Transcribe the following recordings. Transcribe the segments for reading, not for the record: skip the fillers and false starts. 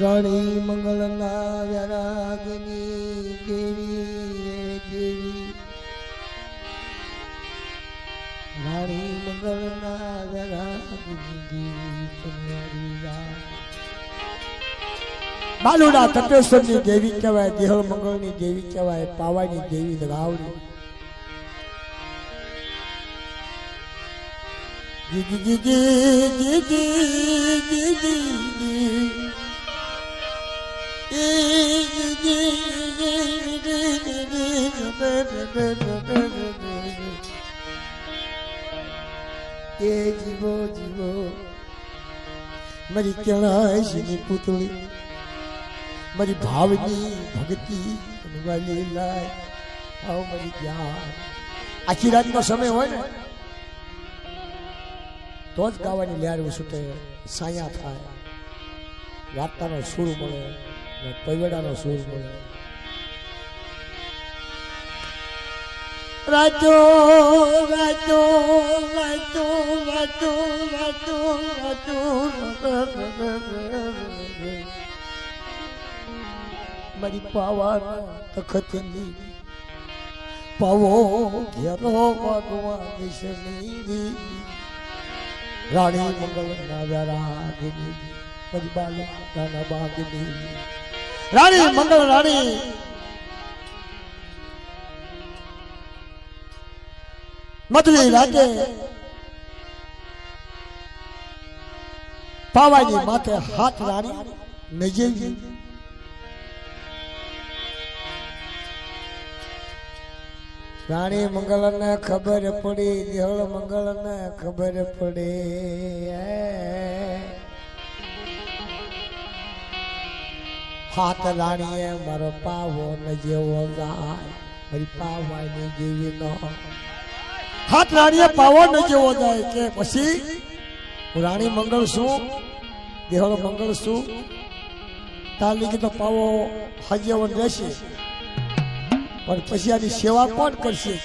રાણી મંગળના વૈરાગની દેવી દેવી રાણી મંગળના વૈરાગની દેવી તમારી બાલુડા તપેશ્વરની દેવી કહેવાય, દેહળ મંગળની દેવી કહેવાય, પાવાની દેવી રાવડી જી જી જી જી જી જી એ જીવો જીવો મારી કેળાશની પુતળી, મારી ભાવની ભક્તિ વાલી લાય આવ મારી જ્ઞાન. આખી રાતનો સમય હોય ને તો જ ગાવાની લહેર છૂટે, સાયા થાય, વાર્તાનો સૂર મળે, પૈવડાનો સૂર મળે. રાતો રાતો રાતો રાતો રાતો રાતો મારી પાવાના તખતની પાવો ઘેરો વાગવા દેશે નહીં. રાણી મંગળના વૈરાગની મારી બાલકના બાગની રાણી મંગળ રાણી મધુરી રાતે પાવાની માથે હાથ રાણી નજેવી. રાણી મંગળને ખબર પડી, દેહળ મંગળને ખબર પડી, હાથ રાણીએ મારો પાવો ન જેવો જાય, મારી પાવાની જેવી નો હાથ રાણીએ પાવો ન જેવો જાય કે પછી હું રાણી મંગળ છું, દેહળ મંગળ છું, તાર લીધી તો પાવો હજેવન રહેશે, પણ પછી આની સેવા કોણ કરશે?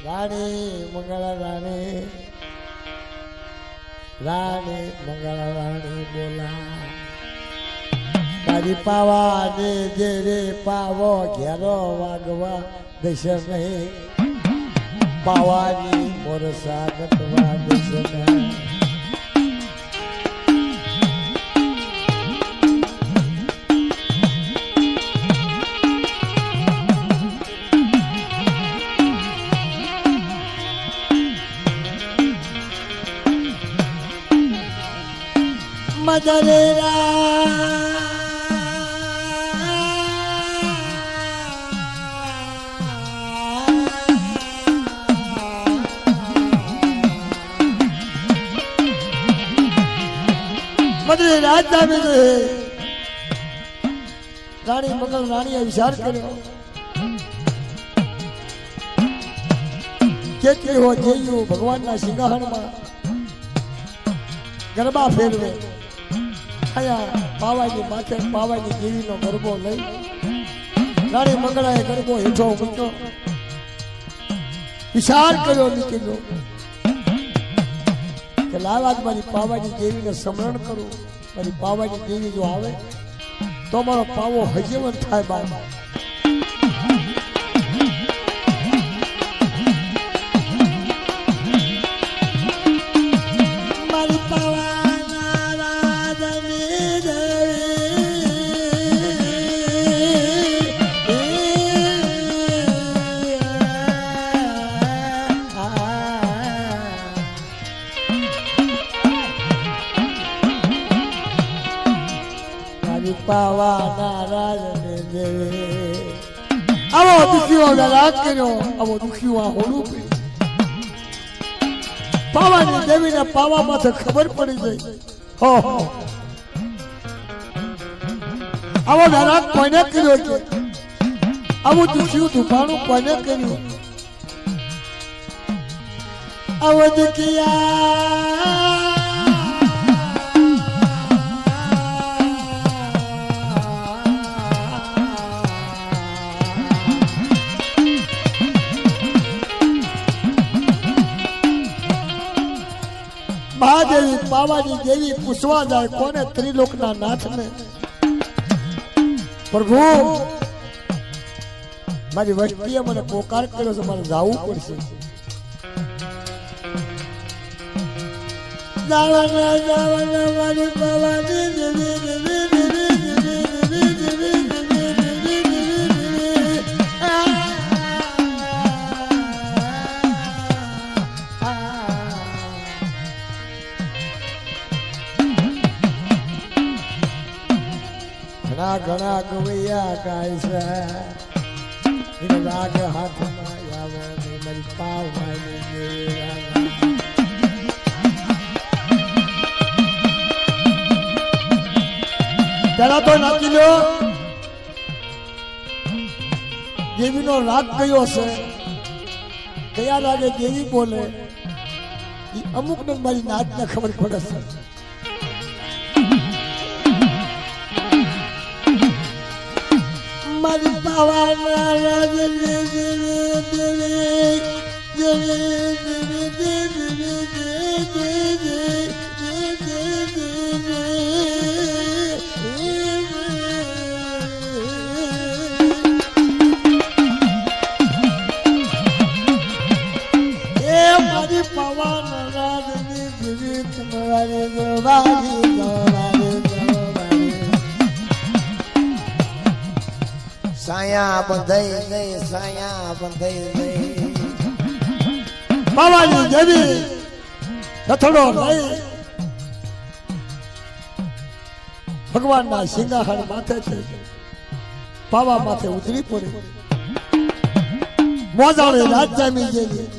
રાણી મંગળ રાણી રાણી મંગળ રાણી બોલા તારી પાવાને જે રે પાવો ઘેરો વાગવા દેશે નહીં, પાવાની મોર સાગતવા દેશે નહીં. મદરેરા મદરે રાત આવે છે. રાણી મંગળ રાણીએ વિચાર કર્યો, કેટલી હો જઈયું ભગવાનના સિંહાસનમાં ગરબા ફેરવે, અહીંયા પાવાની માથે પાવાની દેવીનો ગરબો લઈ રાણી મંગળાએ ગરબો હેઠો મૂક્યો, વિચાર કર્યો નીકળ્યો કે લાવાજ મારી પાવાની દેવીને સ્મરણ કરું, મારી પાવાની દેવી જો આવે તો મારો પાવો હજીવન થાય. બાબા મારી પાવાના રાજની પાવાના રાજને દેવે આવો દુખીઓ રાગ કર્યો, આવો દુખીઓ આ હોડું કર્યું. પાવાની દેવીને પાવા માથે ખબર પડી ગઈ, હો આવો રાગ કોઈને કર્યો છે, આવું દુખિયું દુખાણું કોઈને કર્યું? આવો દુખિયા પાવાની દેવી પૂછવા જાય કોને ત્રિલોકના નાથને પ્રભુ મારી વસ્તીએ મને પોકાર કર્યો છે મારે જવું પડશે મારી પાવાની દેવી ઘણા ગવૈયા ગાય છે એને રાગ હાથમાં આવે મારી પાવાની પેલા તો નાખી લો દેવીનો રાગ કયો છે કયા રાગે દેવી બોલે એ અમુક ને મારી નાચને ખબર પડે છે મારી પાવાના રાજ મારી પાવાના રાજ સાયા બંધાઈ ગઈ સાયા બંધાઈ ગઈ પાવાની દેવી કથડો લઈ ભગવાનના સિંહાસન માથે છે પાવા માથે ઉતરી પડે મોજાળે રાત જામી ગયેલી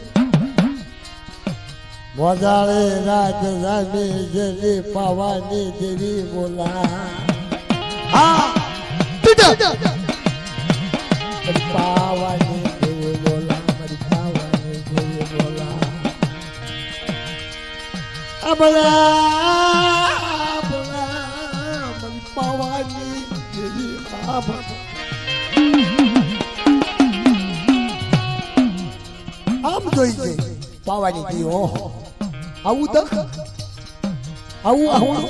મોજાળે રાત જામી ગયેલી પાવાની દેવી બોલા હા પાવાની દેવી બોલા મારી પાવાની દેવી બોલા મારી પાવાની દેવી આમ જોઈ ગઈ પાવાની દેવી ઓહો આવું તો આવું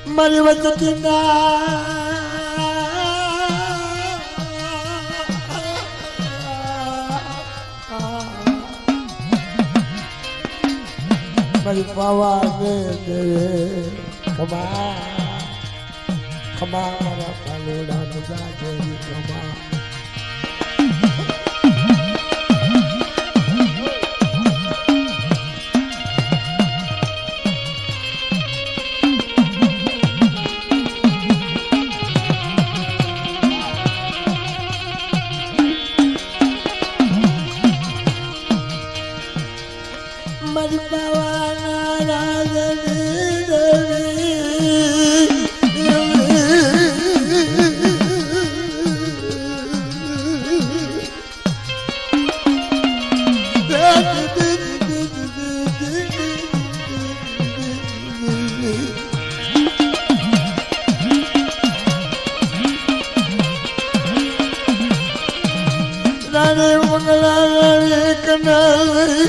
મારી વચ્ચે મારી પાવાને ખમા ખમા મારા પાલોડા નુગા જેવી ખમા મારી પાવાના રાજની રાણી મંગલા રાણી કનાલી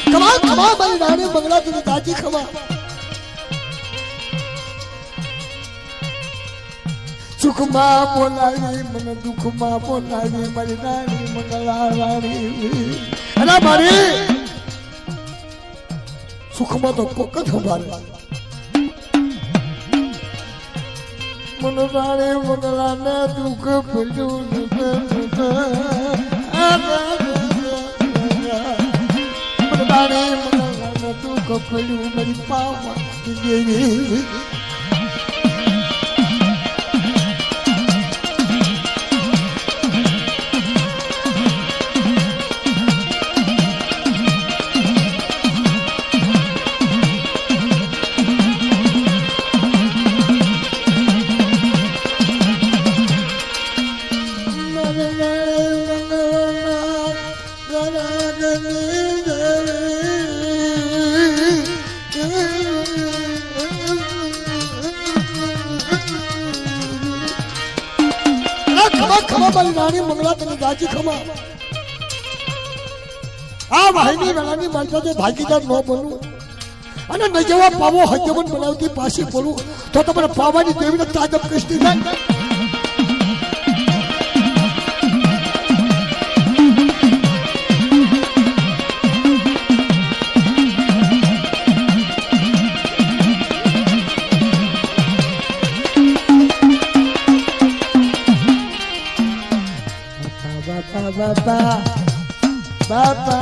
ખમા ખમા મારી રાણી મંગલા તું તાજી ખમા સુખમાં બોલાવી મને દુઃખમાં બોલાવી મારી રાણી મંગલા રાણી અરે મારી સુખમાં તો કોક જ સંભાળે મને રાણી મંગલા ને દુઃખ પડ્યું રાણી મંગલા ને દુઃખ પડ્યું મારી પાવા દેવી ખમા ખમા મારી રાણી મંગળા તને દાજી ખમા આ ભાઈની વેળાની મારી સાથે ભાગીદાર ન બનવું અને ન જેવા પાવો હજમન બનાવતી પાછી પડવું તો તમારે પાવાની દેવીને તાજબ કૃષ્ણ થાય Baba, Baba,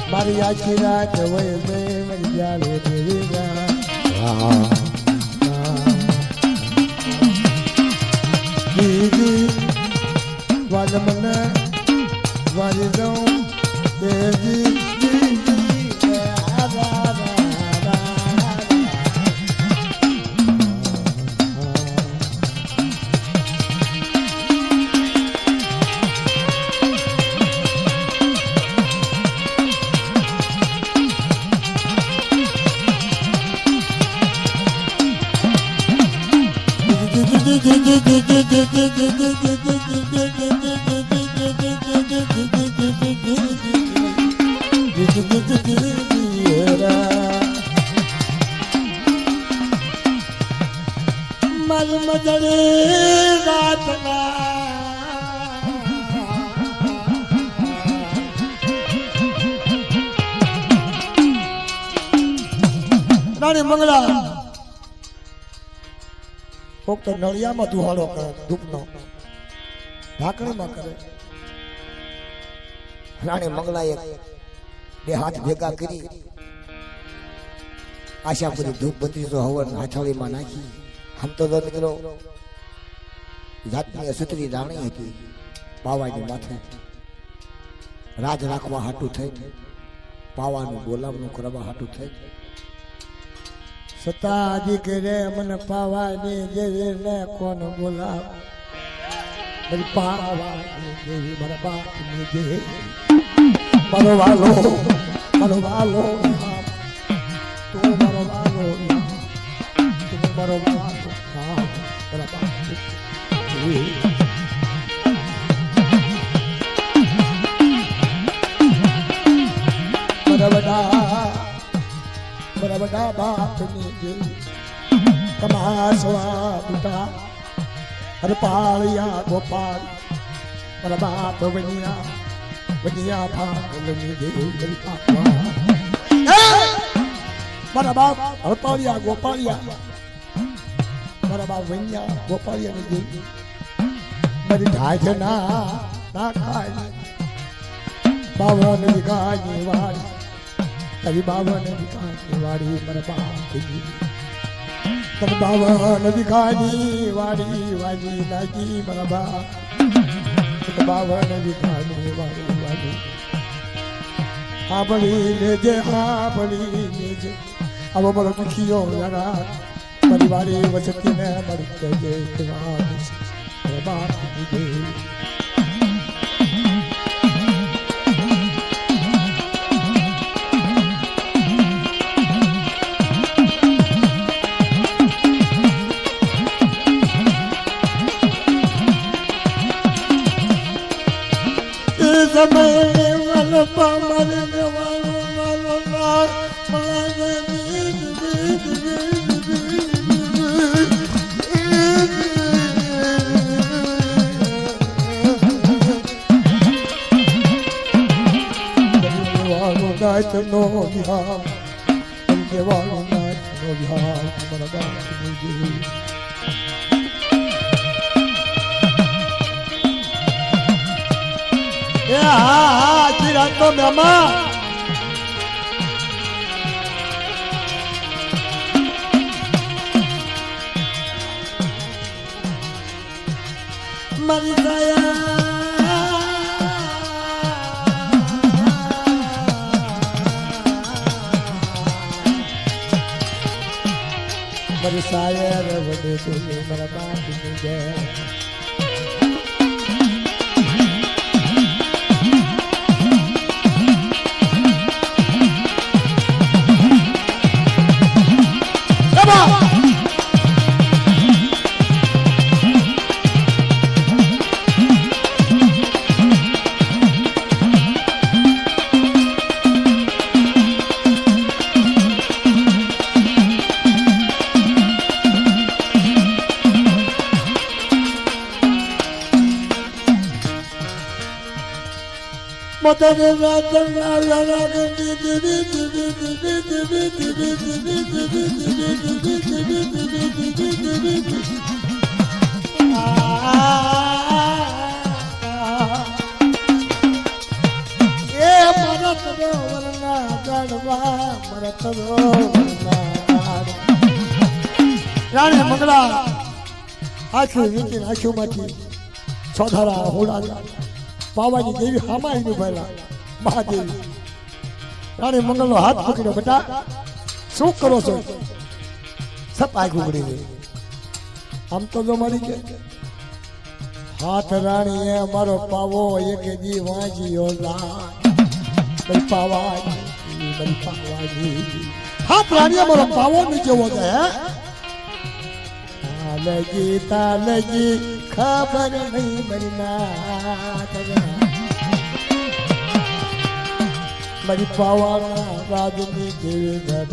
Maria Chira, the way they Maria Levira. Didi, Vadamana, Vadidon, Didi, રાણી મંગળા કોક તો નળિયામાં દુહાડો કરે ધૂપનો ઢાંકણીમાં કરે રાણી મંગલાએ બે હાથ ભેગા કરી આશાપુરી ધૂપ બત્રીસો હવન હાથાળીમાં નાખી આમ તો મિત્રો જાતની અસુતરી રાણી હતી પાવાની માથે રાજ રાખવા હાટું થઈ પાવાનું બોલાવનું કરવા હાટું થઈ સતાજી કરે મને પાવાની દેવી ને કોણ બોલાવ મારી પાવાની દેવી મારા બાપની દેવી મારો વાલો તું મારો વાલો તું મારો વાલો મારા બાપની બડા બાપની દેવી કમાસવા બુટા અરે પાળિયા ગોપાલ મારા બાપ વનિયા ભાગલની દેવી મારા બાપ હરપાળિયા ગોપાળિયા મારા બાપ વનિયા ગોપાળિયાની દેવી મારી ઢાજના ના ખાય બાવન વિઘાની વાળી તારી બાવન વિઘાની વાળી મારા બાપની તારી બાવન વિઘાની વાળી વાજી લાગી મારા બાપ બાવન વિઘાની વાળી વાજી આભળી લેજે આવો મારો દુખીયો યારા મારી વાળી વસતીને મારી કહેજે મારા બાપની દેવી समय वाला पामर वाला नाच नो बिहार के वालों नाच नो बिहार हमारा बात मुझे तो मेमा मर गया बरसाया रवड़े तुझे मेरा बाप मुझे મતને રાતના રાણી મંગળા આખી વીંચીને આંખોમાંથી છોધારા હોડા પાવાની દેવી હામાઈ ઉભેલા મહાદેવી રાણી મંગળનો હાથ પકડ્યો બેટા શું કરો છો સપ આંખ ઉઘડી ગઈ આમ તો જો મળી કે હાથ રાણીએ મારો પાવો એક દી વાંચ્યો લાય પાવાજી હાથ રાણીએ મારો પાવો નીચેવો જાય તાલજી તાલજી ખબર નહીં મારી પાવાના રાજની જેવી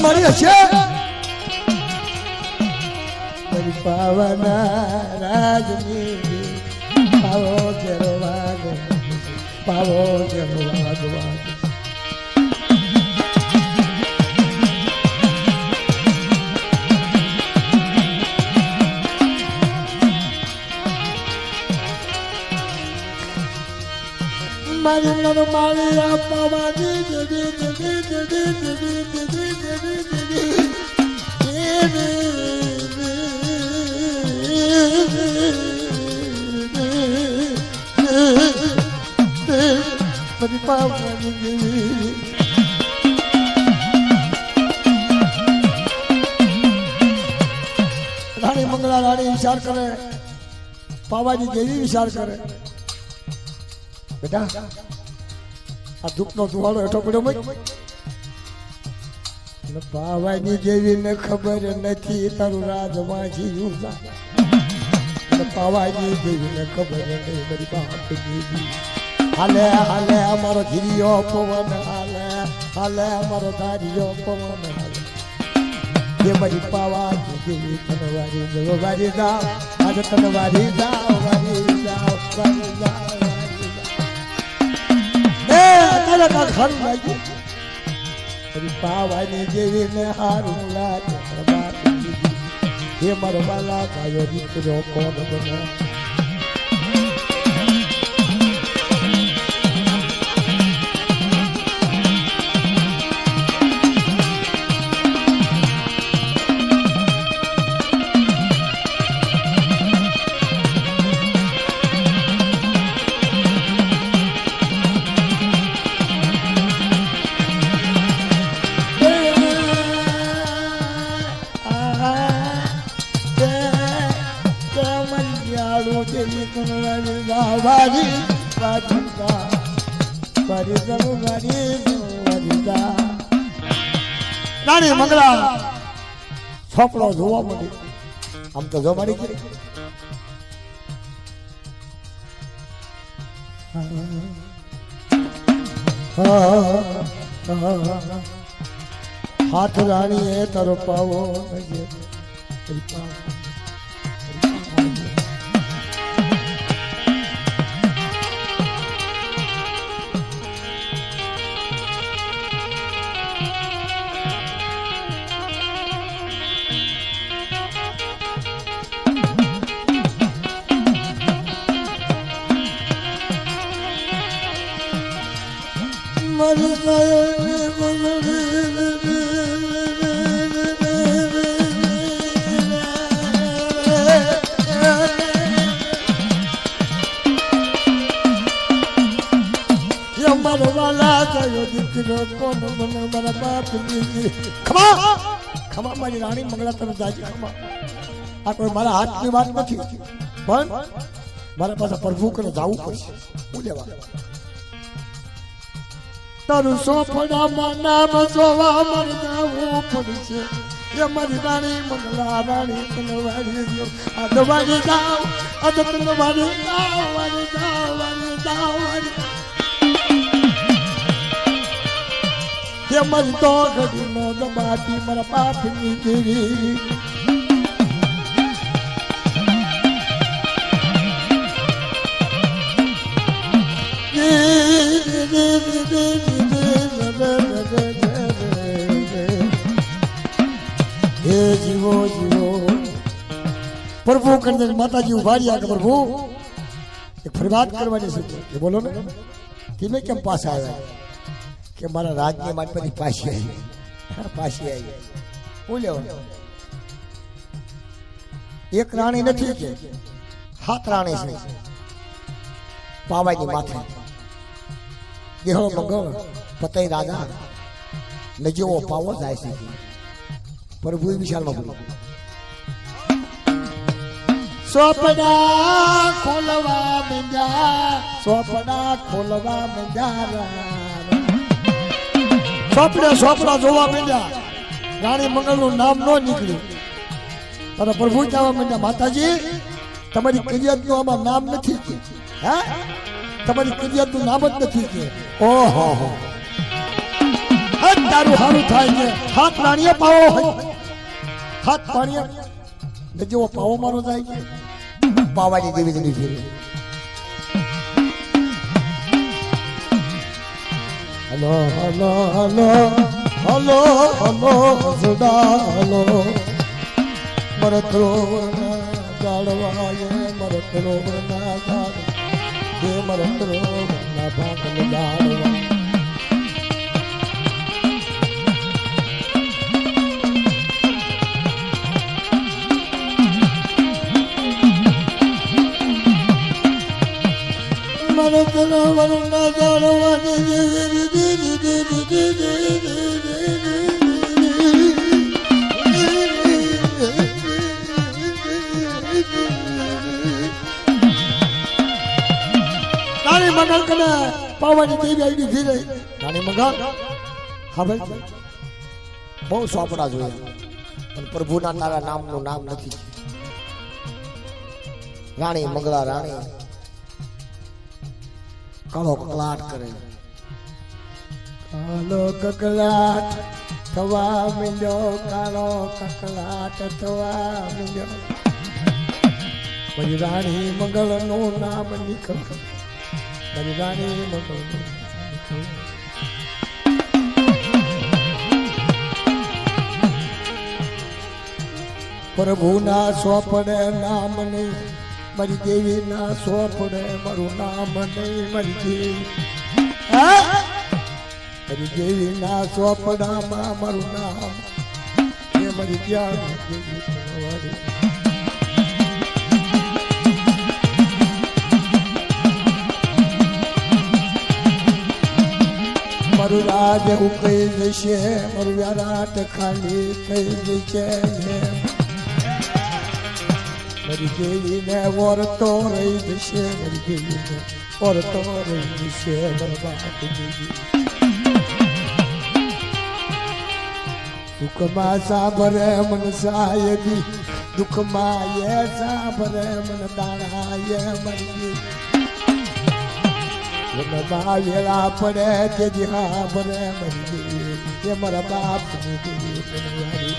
મારી હશે મારી પાવાના રાજની પાવો કેરો વાગ પાવો કેરો વાગ વાગ મારી નરમાળી પાવાની મારી પાવાની રાણી મંગળા રાણી વિચાર કરે પાવાની દેવી વિચાર કરે બેટા આ ધૂપનો ધુવાળો હેઠો પડ્યો પાવાની દેવીને ખબર નથી તારું રાજમાં પાવાની દેવીને ખબર નથી મારી બાપ દેવી હાલે હાલે અમારો ધીરિયો પવન હાલે હાલે અમારો ધારિયો પવન હાલે એ મારી પાવાની દેવી તને વારી જાવ આજે તને વારી જાવ વારી જાવ વારી જાવ હારું લાગે પાવાની જેવીને હારું લાગે હે મારો બાલા ગાયો દીકરો કોણ બને રાણી મંગળા છોપડો જોવા મળી આમ તો જો મળી ગઈ હાથ રાણીએ તારો પાવો ખમા મારી રાણી મંગળા તને જાજી ખમા આ કોઈ મારા હાથની વાત નથી પણ મારા પાસે પ્રભુ કરે જવું પડશે હું લેવા તારું સોફડામાં નામ જોવા મર જવું પડશે એ મારી રાણી મંગળા રાણી તને વાળી દો આ દવાડી જાવ આ તને વાળી જાવ વાળી જાવ વાળી જાવ વાળી ये मन तो घड़ी नो दबाती मरा पाप नी तेरी ये जीवो जीवो प्रभु करने माता जी उभारिया के प्रभु एक फिर बात करवानी से ये बोलो ना कि मैं क्यों पास आया કે મારા રાજની માટ પરથી પાછી આવી હું લેવા એક રાણી નથી કે 7 રાણી છે પાવાની માથે દેહો મંગળ પતઈ રાજા નજીવો પાવો જાય છે પ્રભુ વિશાળમાં બોલો સોપડા ખોલવા મંડ્યા સોપડા જોવા માંડ્યા રાણી મંગળ નું નામ ન નીકળ્યું તારા પ્રભુ કહેવા માંડ્યા માતાજી તમારી કરિયત નું આમાં નામ નથી કે હે તમારી કરિયત નું નામ જ નથી કે ઓહો હો તારું હારું થાય છે 7 રાણીએ પાવો હોય 7 પાણીએ જેવો પાવો મારો જાય છે પાવાની દેવી દેવી ફેરી હલો હલો હલો હલો હલો સદા હલો મરતરો જાળવાય મરતરો ના જાળ હે મરતરો ના ભાગલ જાળવા મરતરો વરના જાળવાની રાણી મંગળ કને પાવાની દેવી આવી ફીરે રાણી મંગળ હા ભાઈ બહુ સોપડા જોયા પણ પ્રભુના તારા નામનું નામ નથી રાણી મંગળા રાણી કાળો કકલાટ કરે કાળો કકલાટ થવા માંડ્યો કાળો કકલાટ થવા માંડ્યો મારી રાણી મંગળ નું નામ નીકળ મારી રાણી મંગળ નું પ્રભુના સોપડે નામ નહીં મારી દેવી ના સોપડે મારું નામ નહીં મારી દેવી મારી દેવી ના સોપડામાં મારું નામ એ મારી ત્યાં મારું રાજ ઉકળી જશે મારું વ્યારાટ ખાલી થઈ જશે મારી દેવીને ઓરતો રહી જશે મારી દેવીને ઓરતો રહી જશે બરબાદ દેવી દુઃખમાં સાંભળે મન સાયદી દુઃખમાં એ સાંભળે મન દાણાએ મરી વેળા પડે તે હા ભરે મરી એ મારા બાપની દેવી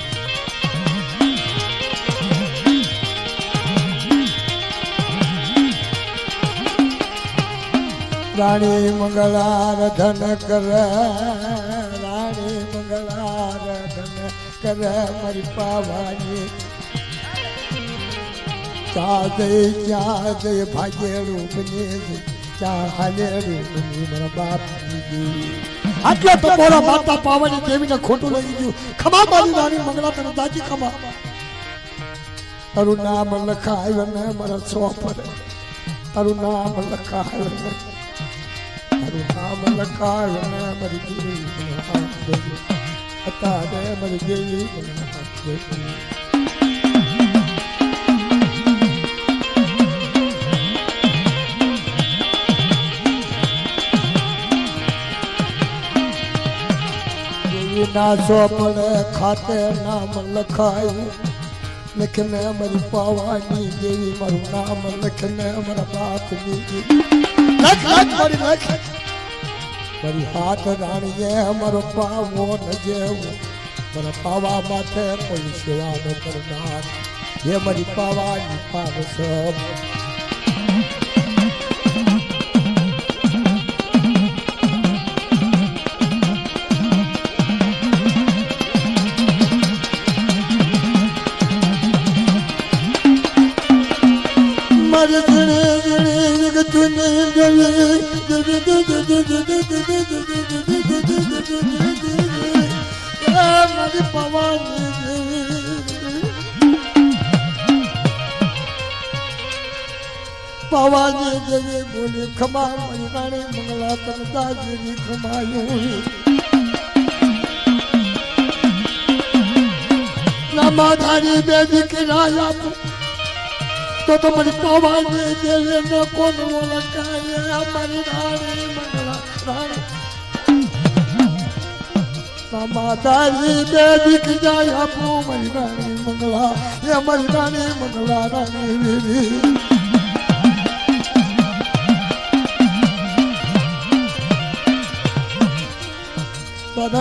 રાણી મંગળાર ધન કરે રાણી મંગળાર ધન કરે મારી પાવાની ક્યાં જઈ ભાગ્યેલું બની ક્યાં હાલેલું બની મારા બાપની આટલો તો મોરા માતા પાવાની દેવીને ખોટું લઈ ગયું ખમા મારી રાણી મંગળા તને દાજી ખમા તારું નામ લખાય ને મારા સોપર તારું નામ લખાય ને તારું નામ લખાય ને મારી દેવી અત્યારે મારી દેવી ના સોપડે ખાતે નામ લખાયું લખને અમારી પાવાની દેવી મારું નામ લખને અમારા બાપની લખ લખ મારી લખ મારી હાથ રાણીએ અમારો પાવો ન જેવું મારા પાવા માટે કોઈ સેવા ન કરનાર એ મારી પાવાની પાવ સબ પવાની દેવી બોલી ખમા મારી રાણી મંગલા તનતા દેવી ખમાયું નામાધારી બે દીકરા આપું તો મારી પવાની દેવી ને કોણ ઓળખાય મારી રાણી મંગલા રાણી નામાધારી બે દીકરા આપું મારી રાણી મંગલા એ મારી રાણી મંગલા રાણી દેવી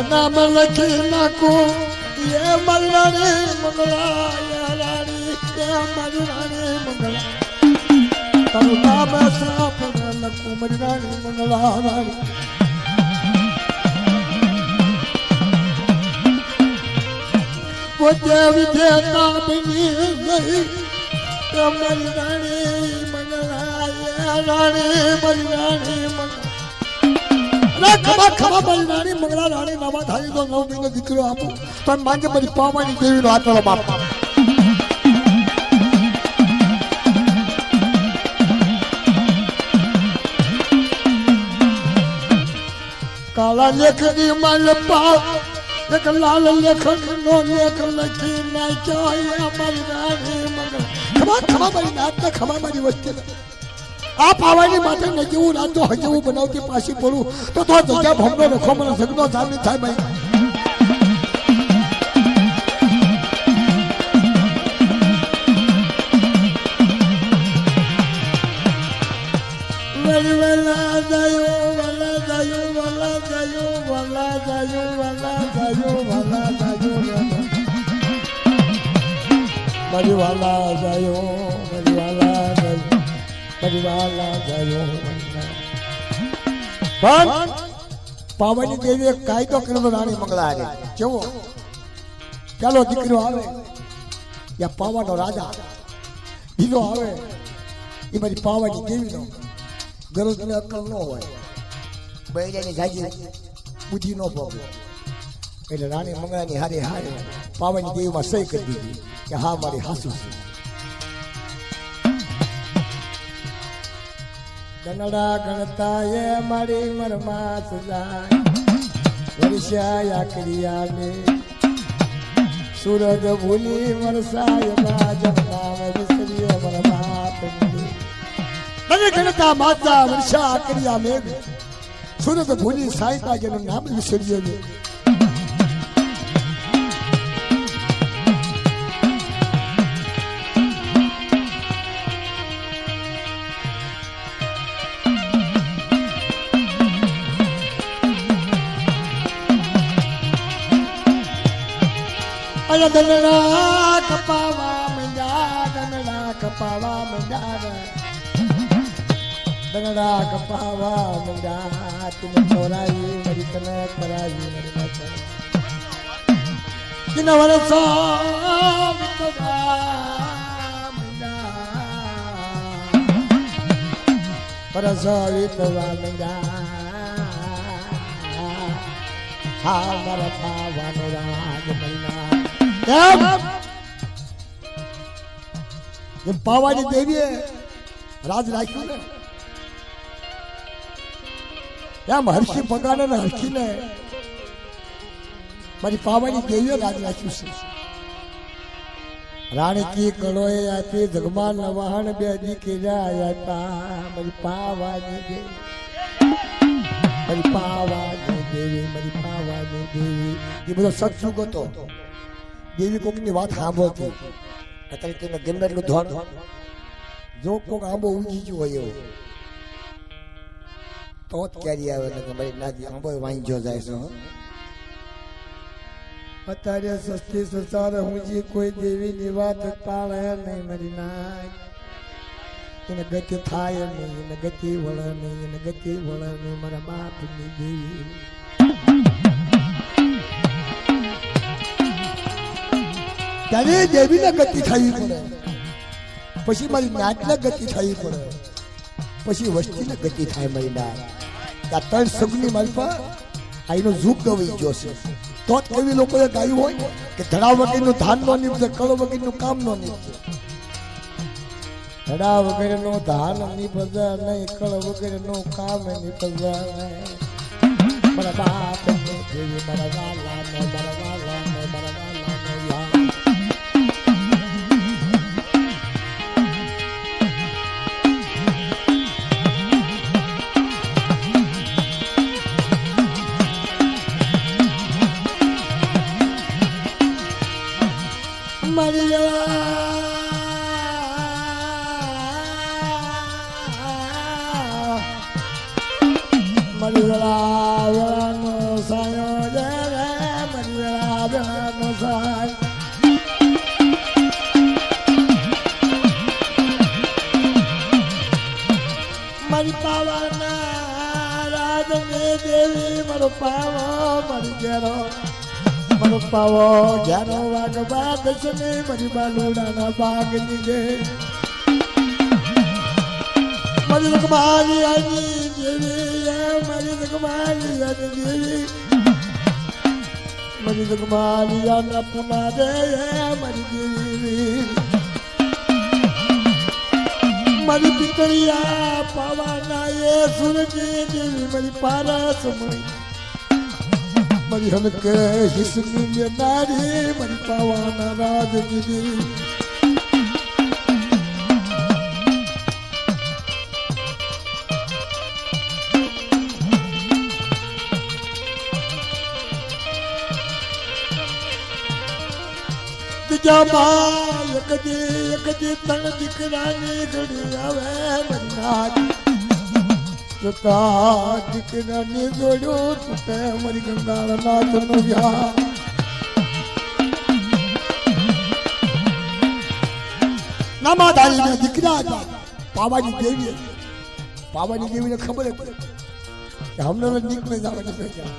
નામ લખી નાખો એ મલરાણી મંગલા રાણી એ મલરાણી મંગલા તારું નામ શ્રાપ લખું મલરાણી મંગલા રાણી પોતે વિધેતા બની ગઈ એ મલરાણી મંગલા રાણી મલરાણી મંગલા ખબર ખબર મારી રાણી મંગલા રાણી નામા થાળી તો 9 મહિનો દીકરો આપો પણ માંગે મારી પાવાની દેવીનો હાથનો બાપ કાલા લેખની માલ પાપ એક લાલ લેખન નો લેખ લખી નાખ્યો મારી રાણી મંગલા ખબર ખબર મારી નાત ખબર મારી વસ્તી આ પાવાની માટે ન જેવું રાતો હજવું બનાવતી પાછી પડું તો જગ્યા ભમનો રખો મને સગનો સામી થાય ભાઈ વલા જાયો વલા જાયો વલા જાયો વલા જાયો વલા જાયો વલા જાયો મારી વાલા જાયો મારી વાલા જાયો પરિવાલા ગયો પણ પાવાની દેવીએ કાયદો કર્યો રાણી મંગલા હારે કેવો ચાલો દીકરો આવે યા પાવાનો રાજા બીજો આવે એ મારી પાવાની દેવીનો ગરજને અક્કલ ન હોય બૈરાની જાજી બુદ્ધિ ન પગે એટલે રાણી મંગલાની હારે હારે પાવાની દેવીમાં સહી કરી દીધી કે હા મારી હાસુ છે ગણડા ગણતા એ મારી મરમાં સજાય વર્ષાયા ક્રિયાને સૂરજ ભૂલી વરસાય બાજના વિસરીએ મર બાપની મને ગણતા માતા વર્ષા ક્રિયા મેઘ સૂરજ ભૂલી સાયતા જેનું નામ વિસરીએ ને દનડા કપાવા મંડા દનડા કપાવા મંડા દનડા કપાવા મંડા તું ચોરાઈ મરી તને કરાઈ મરી દિન વરસા વિતવા મંડા વરસા વિતવા મંડા હા મારા પાવાનો રાજ મહિના જેમ પાવાની દેવીએ રાજ રાખ્યું ને એમ હર્ષી પગાને ને હર્ષીને મારી પાવાની દેવીએ રાજ રાખ્યું છે રાણી કી કળોએ આપી જગમાન નવાહણ બે દીકરા આપ્યા મારી પાવાની દેવી મારી પાવાની દેવી મારી પાવાની દેવી એ બધો સત્સુગ હતો. દેવી કોકની વાત સાંભળતી અત્યારે તેને ગમે એટલું ધોન જો કોક આંબો ઉગી ગયો હોય એવું તો જ ક્યારે આવે ને કે મારી નાજી આંબો વાંચો જાય છે. અત્યારે સસ્તી સંસાર હુંજી કોઈ દેવીની વાત પાળે નહીં મારી નાય એને ગતિ થાય નહીં એને ગતિ વળે નહીં એને ગતિ વળે નહીં મારા બાપની દેવી ત્યારે દેવીને ગતિ થવી પડે પછી મારી નાચને ગતિ થવી પડે પછી વસ્તીને ગતિ થાય મારી નાચ. આ ત્રણ સગની મારી પર આઈનો ઝૂક ગવાઈ ગયો છે તો જ એવી લોકોએ ગાયું હોય કે ધડા વગરનું ધાન નો નીપજે કળો વગરનું કામ નો નીપજે. ધડા વગરનો ધાન નીપજે નહીં કળ વગરનું કામ નીપજે નહીં મારા બાપની દેવી મારા વાલાને મારા વાલાને મારા વાલાને યાદ મારી પાવાના રાજની દેવી મારો પાવો મારી ઘેરો મારો પાવો ઘેરો વાગ બાદ છે ને મારી બાલુડાના બાગની દે મારી જગમાલી આની દેવી મારી જગમાલી આની દેવી મારી જગમાલી આના પુના દે મારી દેવી મારી પિતળિયા પાવાના એ સુરજી દેવી મારી પારસ મણી મારી હલકે હિસની નારી મારી પાવાના રાજની દેવી એક દી તણ દીકરાની ઘડી આવે મનાજ દીકરાની જોડ્યો તૂટે મારી ગંગાળ નાથ નો વ્યાહ નામાધારી દીકરા હતા પાવાની દેવી. પાવાની દેવીને ખબર હતી કે હમને નીકળે જવાની ભેગા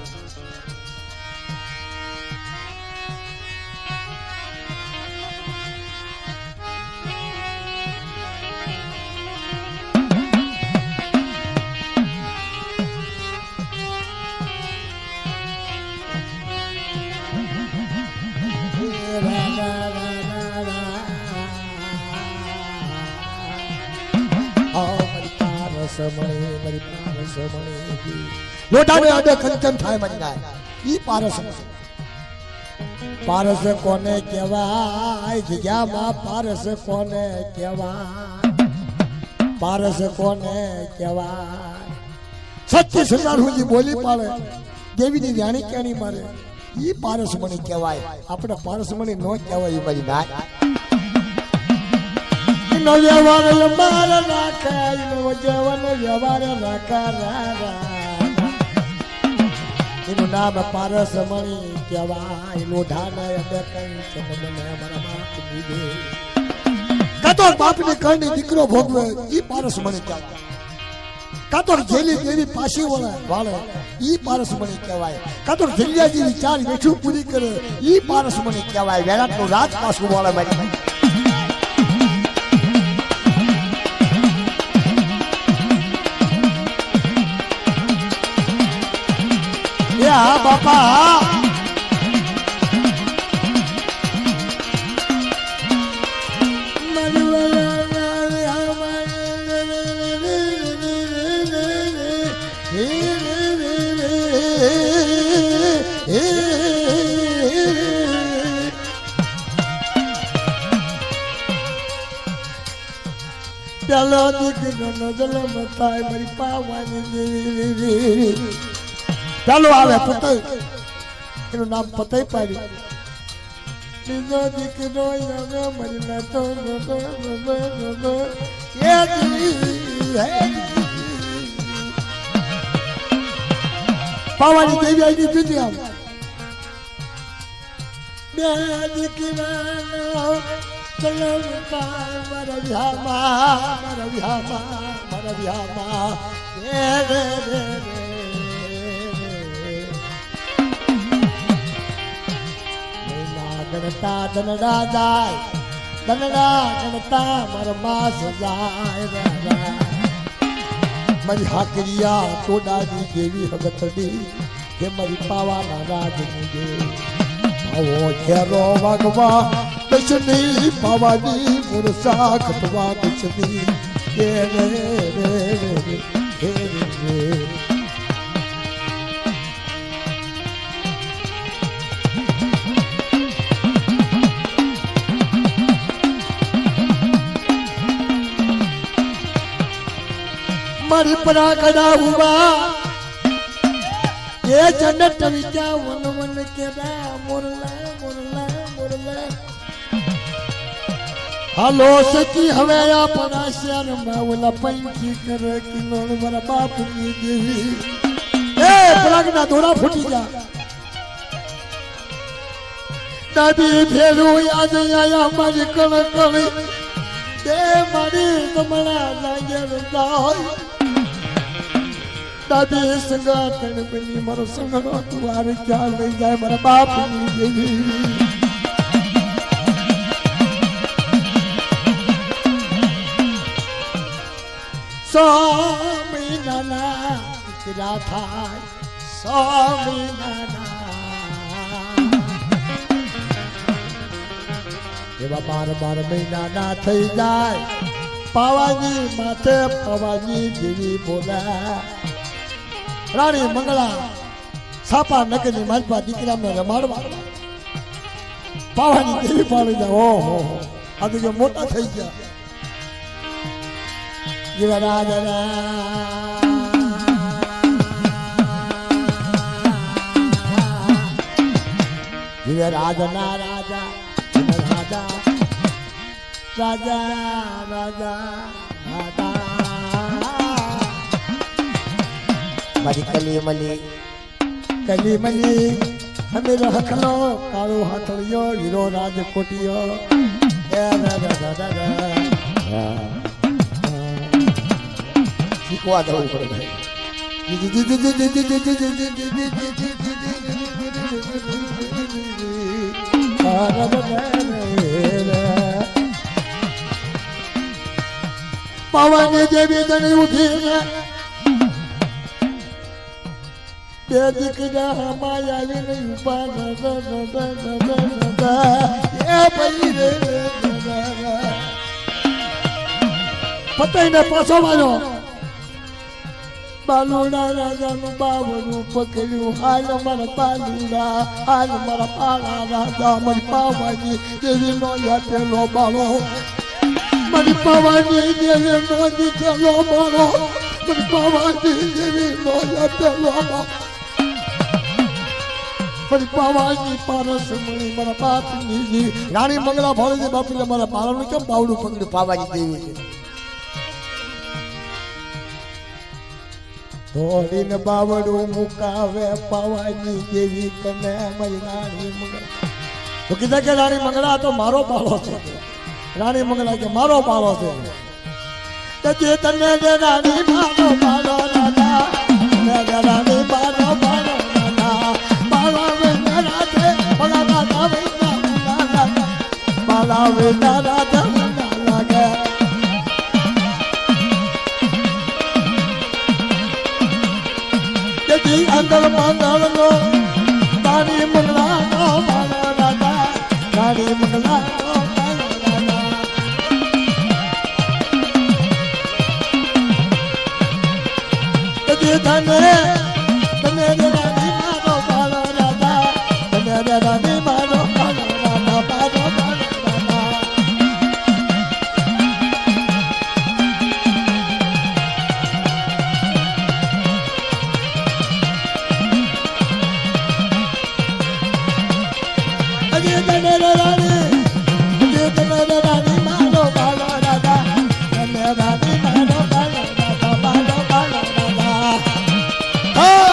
લોટાને અડે કંચન થાય મારી નાય. ઈ પારસ પારસ કોને કહેવાય જગ્યામાં પારસ કોને કહેવાય પારસ કોને કહેવાય સત્ય સરદાર હુંજી બોલી પાડે દેવીની વ્યાણી ક્યાંની મારે ઈ પારસમણી કહેવાય. આપણે પારસમણી નો કહેવાય ઈ મારી નાય. નો વ્યવહાર લંબાર રાખે નો જવન વ્યવહાર રાખા એનું નામ પારસમણી કહેવાય. લોઢાને અડે કંચન મને મારા બાપની દે કાતો બાપની કરની દીકરો ભોગવે ઈ પારસમણી કહેવાય. કાતો જેલી દેવી પાછી વાળે ઈ પારસમણી કહેવાય. કાતો જલિયાજીની ચાર વેઠું પૂરી કરે ઈ પારસમણી કહેવાય. વેરાટનું રાજ પાછું વાળે મારી બાપા પેલો દીકરીનો જન્મ થાય મારી પાવાની દેવી. ચાલો આવે પતય, એનું નામ પતય પાડ્યું. બીજો દીકરો આવે મારી નાતો પાવાની દેવી આવી પીધી. આમ બે દીકરાનો જન્મ થાય મારા વિહામાં ગણતા ધનડા જાય, ધનડા ગણતા મારા માસ જાય. મારી હાકરિયા ટોડાની દેવી હગતડી કે મારી પાવાના રાજની દેવી. આવો ઘેરો વાગવા દશની પાવાની મુરસા કટવા દશની હે રે રે રે હે રે. મારી પરા કડા હુવા એ જનત વિદ્યા વન વન કેડા મોરલા મોરલા મોરલા. હાલો સખી હવે આ પરાશર માવલા પંખી કર કિલોણ મારા બાપની દેવી. એ પરાગના દોરા ફૂટી જા. દાદી ફેરું યાદ આયા મારી કણકણી એ મારી તમણા લાગેર જાય. દાદી સંગાતણ બની મારો સંગનો તુવાર ક્યાં લઈ જાય મારા બાપની દેવી. સ્વામી નાના દીકરા થાય, સ્વામી નાના એવા 12 મહિના ના થઈ જાય. પાવાની માથે પાવાની દેવી બોલા. રાણી મંગળા છાપા નગરની માલપા દીકરાને રમાડવા પાવાની દેવી પાડી જાય. ઓહો આ તો મોટા થઈ ગયા. રાજના રાજા રાજા રાજા રાજા રાજા મારી કલીમલી અમે રખલો કાળો હાથળિયો હીરો રાજકોટિયો. શીખવા દઉં પડે. પાવાની દેવી તને ઉઠીને બે દીકરા માયાવીને ઉભા એ ભાઈ રે પતાઈને પાછો વાળો. બાલુડા રાજાનું બાવરું પકડ્યું. હાલ મારા બાલુડા, હાલ મારા પાળા રાજા મારી પાવાની દેવી નો યાટેલો બાળો. મારી પાવાની દેવી નો દીકરો બાળો. મારી પાવાની દેવી નો યાટેલો બાળો. મારી પાવાની પારસ મળી મારા બાપની. રાણી મંગળા ભોળી બાપુ મારા પારાનું કેમ બાવડું પકડ્યું? પાવાની દેવી ધોળીને બાવડું મુકાવે પાવાની દેવી તને મારી રાણી મંગળા. તો કીધા કે રાણી મંગળા તો મારો બાળો છે. રાણી મંગળા કે મારો બાળો છે. તને રાણી મારો બાળો રાધા, રાણી મારો બાળો રાધા. બાળા વેના રાધે બાળા રાધા વેના રાધા, બાળા વેના રાધા વેના લાગે. અંદર મંગળ નો રાણી મંગળા નો બાળો રાધા, રાણી મંગળા નો બાળો રાધા. તને રાણી મારો બાળો રાધા, તને રાણી મારો બાળો રાધા, બાળો બાળો રાધા. તમે રાણી હજી તમે રાણી મારો બાલો રાજા તમે રાણી મારો બાલો રાજા બાલો બાલો રાજા હા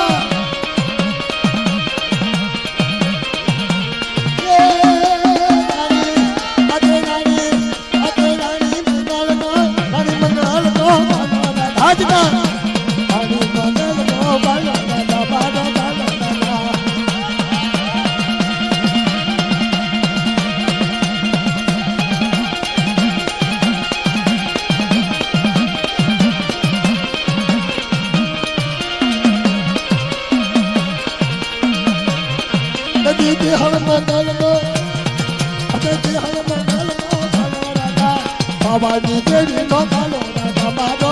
બાબાની દેવી નો કાલો રાજા બાબો